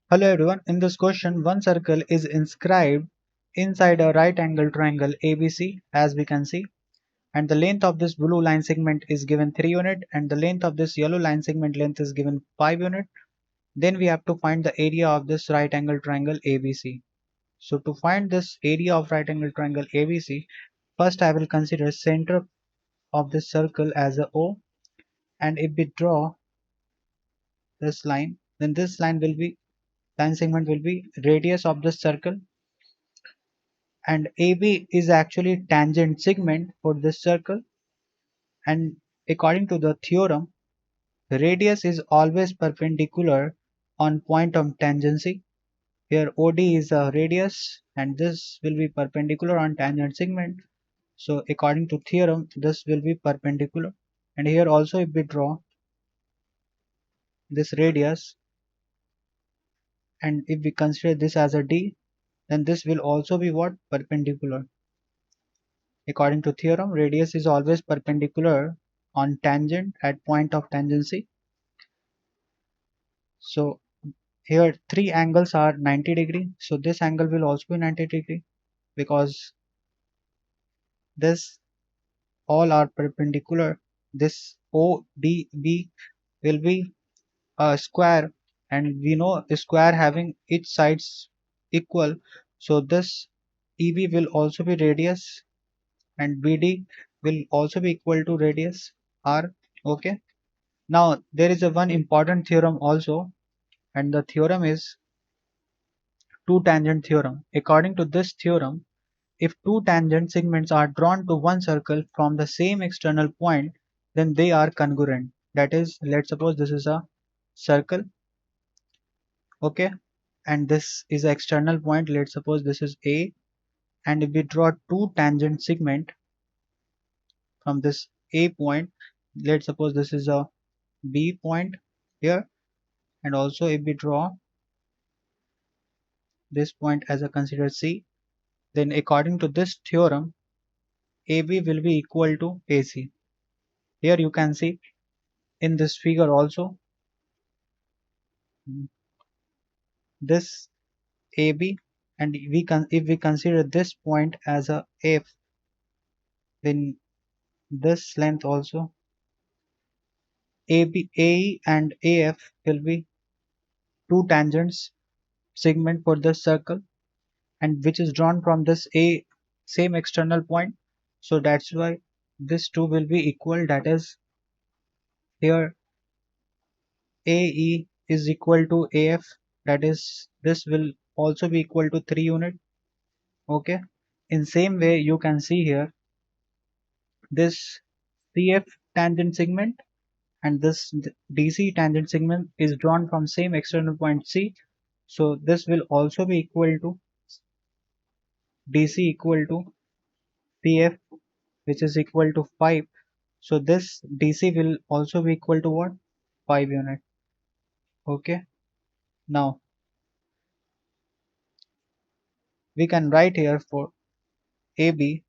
Hello everyone, in this question one circle is inscribed inside a right angle triangle ABC as we can see, and the length of this blue line segment is given 3 unit and the length of this yellow line segment length is given 5 unit. Then we have to find the area of this right angle triangle ABC. So to find this area of right angle triangle ABC, first I will consider center of this circle as a O, and if we draw this line, then this line segment will be radius of this circle, and AB is actually tangent segment for this circle, and according to the theorem radius is always perpendicular on point of tangency. Here OD is a radius and this will be perpendicular on tangent segment, so according to theorem this will be perpendicular. And here also if we draw this radius and if we consider this as a D, then this will also be what? Perpendicular. According to theorem, radius is always perpendicular on tangent at point of tangency. So here three angles are 90 degree. So this angle will also be 90 degree because this all are perpendicular. This ODB will be a square, and we know a square having each sides equal. So this EB will also be radius and BD will also be equal to radius R. Okay. Now there is a one important theorem also, and the theorem is two tangent theorem. According to this theorem, if two tangent segments are drawn to one circle from the same external point, then they are congruent. That is, let's suppose this is a circle, okay, and this is an external point. Let's suppose this is A, and if we draw two tangent segment from this A point, let's suppose this is a B point here, and also if we draw this point as a considered C, then according to this theorem AB will be equal to AC. Here you can see in this figure also this AB, and if we consider this point as a F, then this length also AB, AE and AF will be two tangents segment for this circle, and which is drawn from this A same external point. So that's why this two will be equal. That is, here AE is equal to AF, that is this will also be equal to 3 unit. Okay, in same way you can see here this CF tangent segment and this DC tangent segment is drawn from same external point C, so this will also be equal to DC equal to CF, which is equal to 5. So this DC will also be equal to what? 5 unit. Okay, now we can write here for AB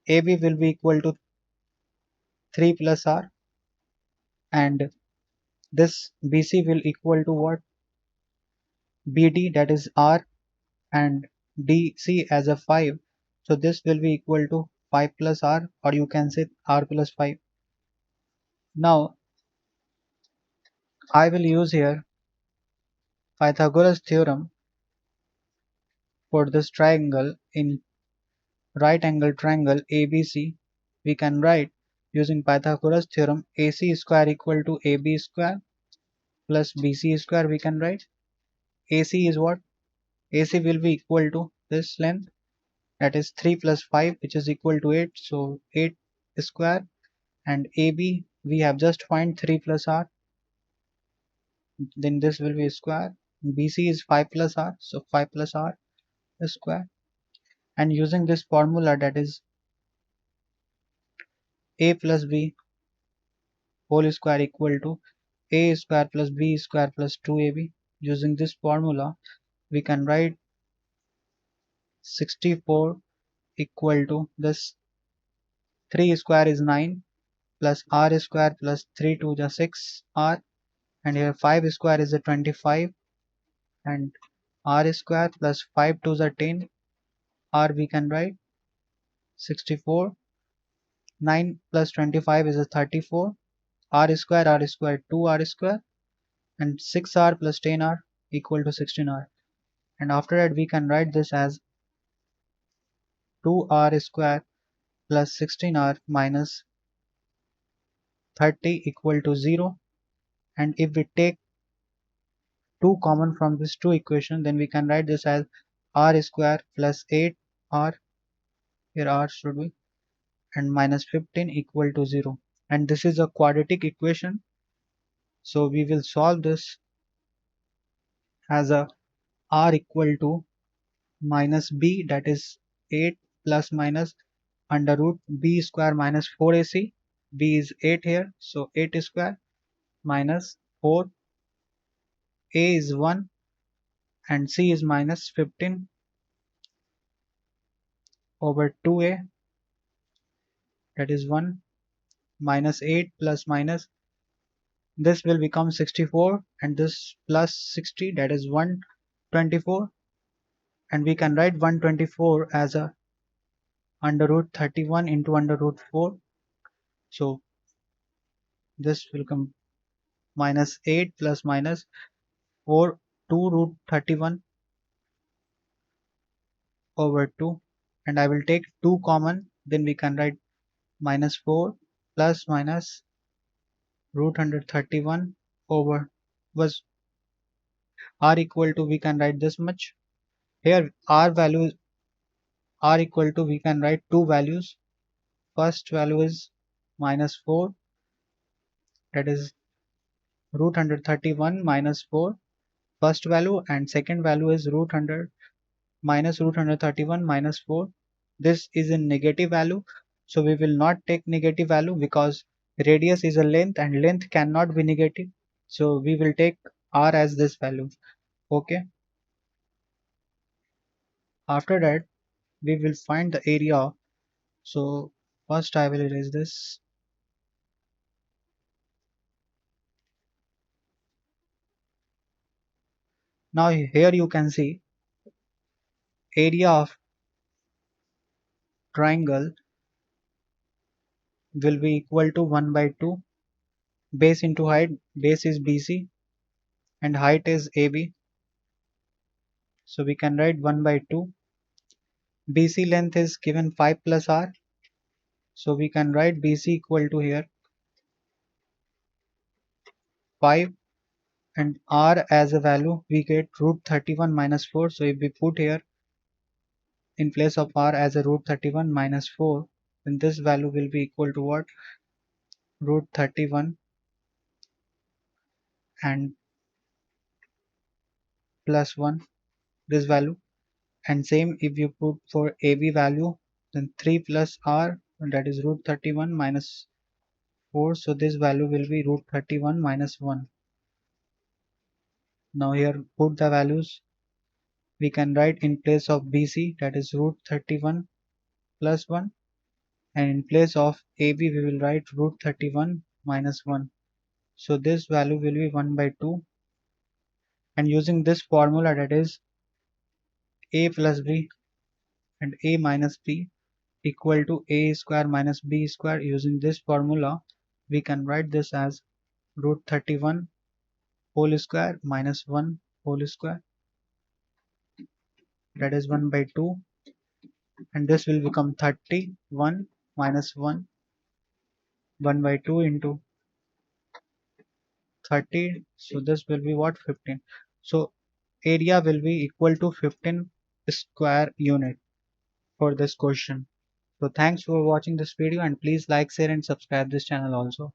will be equal to 3 plus R, and this BC will equal to what? BD, that is R, and DC as a 5. So this will be equal to 5 plus R, or you can say R plus 5. Now I will use here Pythagoras theorem for this triangle in right angle triangle ABC. We can write using Pythagoras theorem AC square equal to AB square plus BC square. We can write AC is what? AC will be equal to this length, that is 3 plus 5, which is equal to 8. So 8 square, and AB we have just find 3 plus R, then this will be square. BC is 5 plus R, so 5 plus R square. And using this formula, that is A plus B whole square equal to A square plus B square plus 2AB. Using this formula we can write 64 equal to this 3 square is 9 plus R square plus 3 to the 6 R, and here 5 square is a 25, and r square plus 5 to the 10, r we can write 64, 9 plus 25 is a 34, r square 2r square, and 6r plus 10r equal to 16r. And after that we can write this as 2r square plus 16r minus 30 equal to 0. And if we take 2 common from this 2 equation, then we can write this as r square plus 8r, here r should be, and minus 15 equal to 0. And this is a quadratic equation, so we will solve this as a r equal to minus b, that is 8 plus minus under root b square minus 4ac. B is 8 here, so 8 square minus 4, a is 1, and c is minus 15 over 2a, that is 1, minus 8 plus minus, this will become 64, and this plus 60, that is 124, and we can write 124 as a under root 31 into under root 4. So this will come minus 8 plus minus 4, 2 root 31 over 2, and I will take 2 common, then we can write minus 4 plus minus root 131 over was r equal to, we can write this much. Here r value, r equal to, we can write two values. First value is minus 4, that is root 131 minus 4, first value, and second value is root 100 minus root 131 minus 4. This is a negative value, so we will not take negative value because radius is a length and length cannot be negative, so we will take r as this value. Okay, after that we will find the area. So first I will erase this. Now here you can see area of triangle will be equal to 1 by 2 base into height. Base is BC and height is AB, so we can write 1 by 2. BC length is given 5 plus r, so we can write BC equal to here 5, and r as a value we get root 31 minus 4. So if we put here in place of r as a root 31 minus 4, then this value will be equal to what? Root 31 and plus 1, this value. And same if you put for AB value, then 3 plus r, that is root 31 minus 4, so this value will be root 31 minus 1. Now here put the values, we can write in place of BC, that is root 31 plus 1, and in place of AB we will write root 31 minus 1. So this value will be 1 by 2, and using this formula, that is A plus B and A minus B equal to A square minus B square, using this formula we can write this as root 31 whole square minus 1 whole square, that is 1 by 2, and this will become 31 minus 1, 1 by 2 into 30, so this will be what? 15. So area will be equal to 15 square unit for this question. So thanks for watching this video, and please like, share and subscribe this channel also.